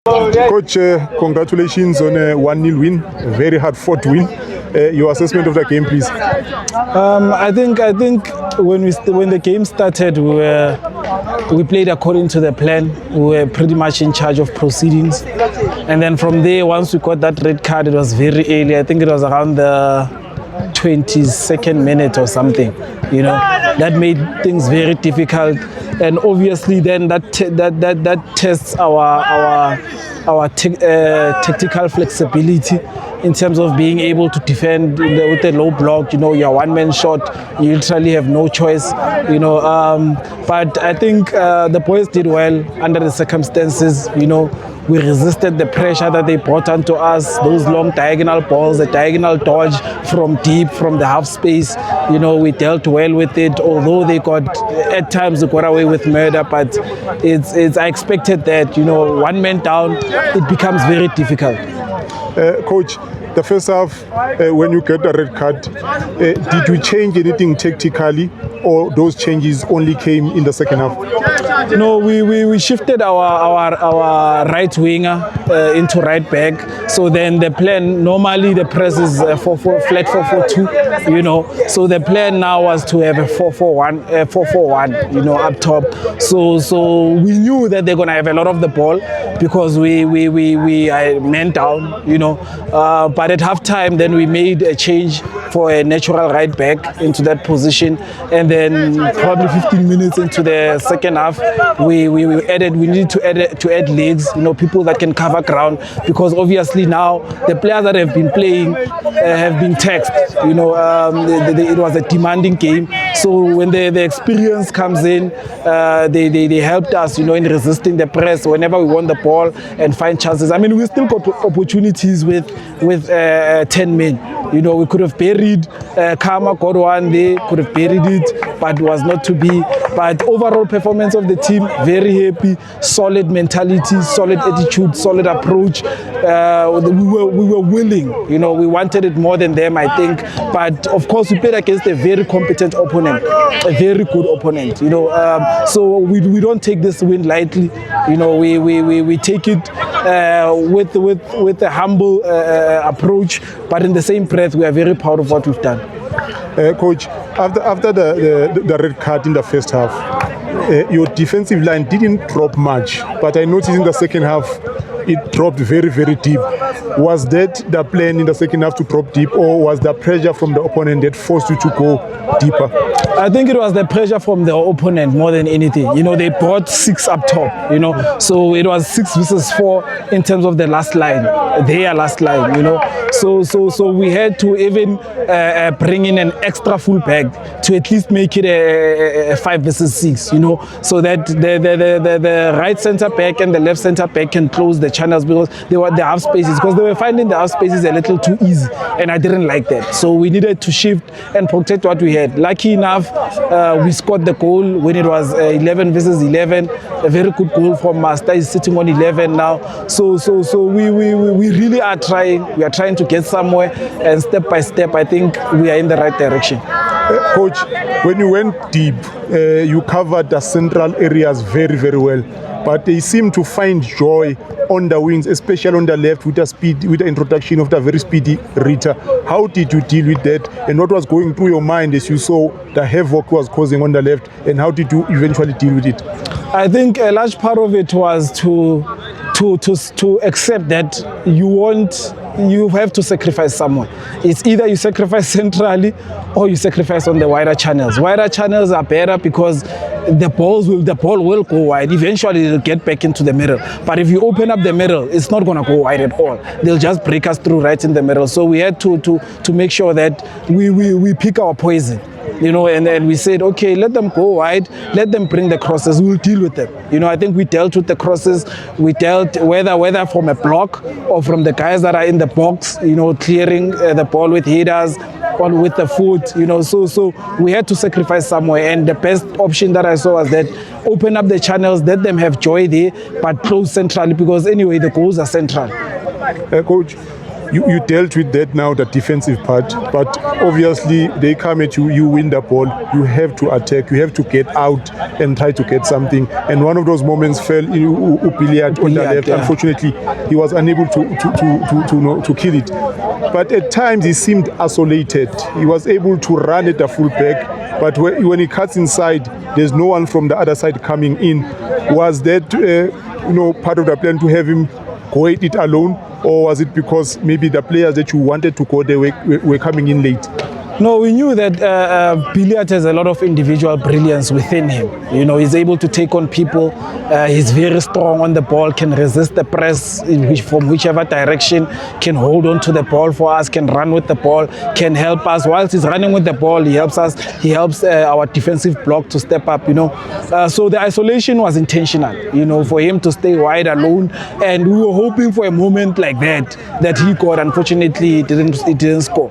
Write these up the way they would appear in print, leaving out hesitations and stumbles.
Coach, congratulations on a 1-0 win, a very hard-fought win. Your assessment of the game, please. I think when the game started, we played according to the plan. We were pretty much in charge of proceedings, and then from there, once we got that red card, it was very early. I think it was around the 22nd minute or something. That made things very difficult, and obviously then that tests our tactical flexibility in terms of being able to defend with a low block. You're one-man shot, you literally have no choice. But I think the boys did well under the circumstances. We resisted the pressure that they brought onto us, those long diagonal balls, the diagonal dodge from deep, from the half space. We dealt well with it, although at times they got away with murder, but I expected that. One man down, it becomes very difficult. Coach, the first half, when you get the red card, did you change anything tactically, or those changes only came in the second half? No, we shifted our right winger into right back. So then the plan, normally the press is flat 4-4-2, So the plan now was to have a 4-4-1, up top. So we knew that they're gonna have a lot of the ball because we man down, But at halftime, then we made a change for a natural right back into that position, and then probably 15 minutes into the second half, we needed to add legs, people that can cover ground, because obviously now the players that have been playing have been taxed. It was a demanding game, so when the experience comes in, they helped us, in resisting the press whenever we won the ball and find chances. I mean, we still got opportunities with 10 men. We could have buried Karma, got one there, could have buried it, but was not to be. But overall performance of the team, very happy, solid mentality, solid attitude, solid approach. We were willing, we wanted it more than them, I think. But of course, we played against a very competent opponent, a very good opponent. So we don't take this win lightly. We take it with a humble approach, but in the same breath, we are very proud of what we've done. Coach, after the red card in the first half, your defensive line didn't drop much, but I noticed in the second half it dropped very, very deep. Was that the plan in the second half, to drop deep, or was the pressure from the opponent that forced you to go deeper? I think it was the pressure from the opponent more than anything. They brought 6 up top, so it was 6 versus 4 in terms of the last line, their last line, So we had to even bring in an extra full back to at least make it a 5 versus 6, so that the right centre back and the left centre back can close the channels, because they were the half spaces, because they were finding the half spaces a little too easy, and I didn't like that. So we needed to shift and protect what we had. Lucky enough, we scored the goal when it was 11 versus 11. A very good goal from Master. He's sitting on 11 now. So we really are trying. We are trying to get somewhere, and step by step, I think we are in the right direction. Coach, when you went deep, you covered the central areas very, very well. But they seem to find joy on the wings, especially on the left with the introduction of the very speedy Rita. How did you deal with that, and what was going through your mind as you saw the havoc was causing on the left, and how did you eventually deal with it? I think a large part of it was to accept that you have to sacrifice somewhere. It's either you sacrifice centrally or you sacrifice on the wider channels. Wider channels are better because the ball will go wide. Eventually it'll get back into the middle. But if you open up the middle, it's not going to go wide at all. They'll just break us through right in the middle. So we had to make sure that we pick our poison. And then we said, okay, let them go wide, let them bring the crosses, we'll deal with them. I think we dealt with the crosses, we dealt whether from a block or from the guys that are in the box, clearing the ball with headers or with the foot, so we had to sacrifice somewhere, and the best option that I saw was that open up the channels, let them have joy there, but close centrally, because anyway, the goals are central. Coach, you dealt with that now, the defensive part, but obviously they come at you, you win the ball, you have to attack, you have to get out and try to get something. And one of those moments fell in Upiliat on the left. Yeah. Unfortunately, he was unable to kill it. But at times he seemed isolated. He was able to run at the full back, but when he cuts inside, there's no one from the other side coming in. Was that part of the plan to have him go at it alone, or was it because maybe the players that you wanted to go there were coming in late? No, we knew that Billiat has a lot of individual brilliance within him. You know, he's able to take on people. He's very strong on the ball, can resist the press from whichever direction, can hold on to the ball for us, can run with the ball, can help us. Whilst he's running with the ball, he helps us. He helps our defensive block to step up, So the isolation was intentional, for him to stay wide alone. And we were hoping for a moment like that he got. Unfortunately, it didn't score,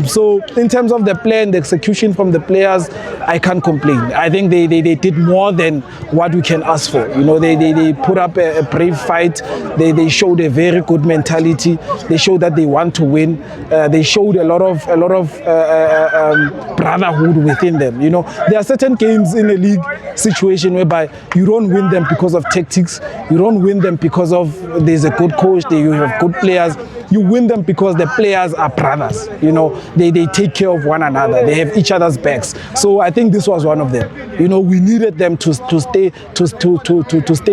So in terms of the plan, the execution from the players, I can't complain. I think they did more than what we can ask for. They put up a brave fight. They showed a very good mentality. They showed that they want to win. They showed a lot of brotherhood within them. There are certain games in a league situation whereby you don't win them because of tactics. You don't win them because of there's a good coach. You have good players. You win them because the players are brothers. They take care of one another. They have each other's backs. So I think this was one of them. We needed them to stay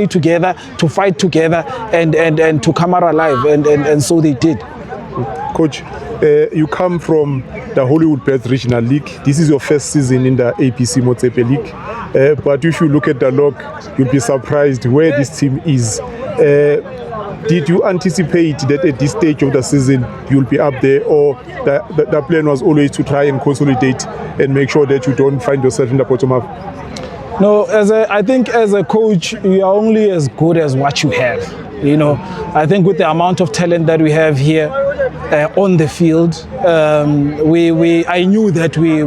together, to fight together, and to come out alive. And so they did. Coach, you come from the Hollywood Best Regional League. This is your first season in the APC Motsepe League. But if you look at the log, you'll be surprised where this team is. Did you anticipate that at this stage of the season you'll be up there, or the plan was always to try and consolidate and make sure that you don't find yourself in the bottom half? No, I think as a coach, you are only as good as what you have. I think with the amount of talent that we have here on the field, I knew that we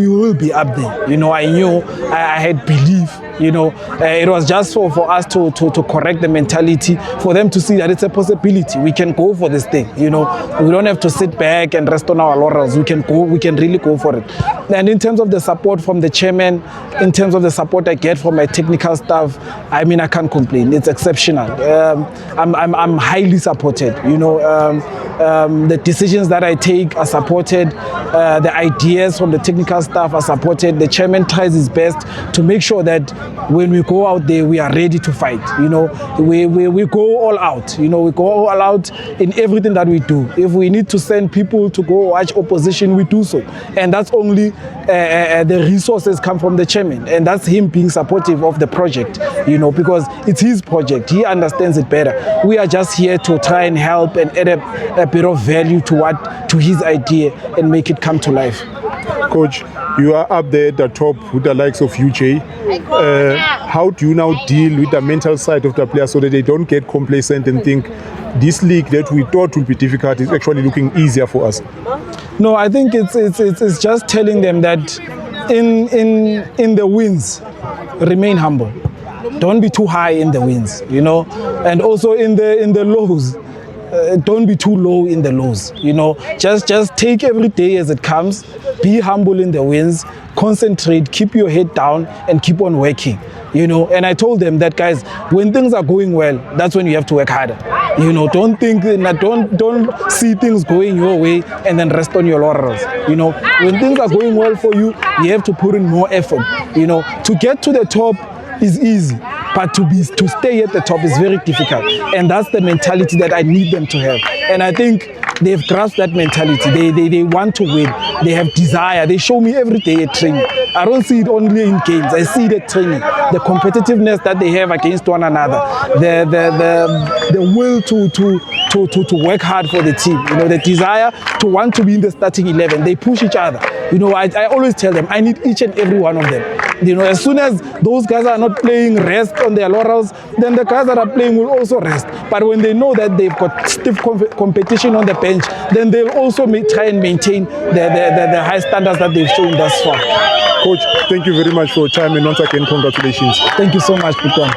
will be up there. I knew, I had belief. It was just for us to correct the mentality, for them to see that it's a possibility. We can go for this thing. We don't have to sit back and rest on our laurels. We can really go for it. And in terms of the support from the chairman, in terms of the support I get from my technical staff, I can't complain. It's exceptional. I'm highly supported. The decisions that I take are supported. The ideas from the technical staff are supported. The chairman tries his best to make sure that when we go out there, we are ready to fight. We go all out. We go all out in everything that we do. If we need to send people to go watch opposition, we do so. And that's only the resources come from the chairman, and that's him being supportive of the project. Because it's his project. He understands it better. We are just here to try and help and add a bit of value to his idea and make it come to life. Coach, you are up there at the top with the likes of UJ. How do you now deal with the mental side of the players so that they don't get complacent and think this league that we thought would be difficult is actually looking easier for us? No, I think it's just telling them that in the wins, remain humble. Don't be too high in the wins, and also in the lows. Don't be too low in the lows. Just take every day as it comes. Be humble in the wins. Concentrate. Keep your head down and keep on working. And I told them that, guys, when things are going well, that's when you have to work harder. Don't think, don't see things going your way and then rest on your laurels. When things are going well for you, you have to put in more effort. To get to the top is easy, but to stay at the top is very difficult. And that's the mentality that I need them to have. And I think they've grasped that mentality. They want to win. They have desire. They show me every day at training. I don't see it only in games. I see it at training. The competitiveness that they have against one another. The will to work hard for the team. The desire to want to be in the starting 11. They push each other. I always tell them, I need each and every one of them. As soon as those guys are not playing rest on their laurels, then the guys that are playing will also rest. But when they know that they've got stiff competition on the bench, then they'll also try and maintain the high standards that they've shown thus far. Coach, thank you very much for your time, and once again, congratulations. Thank you so much, Putan.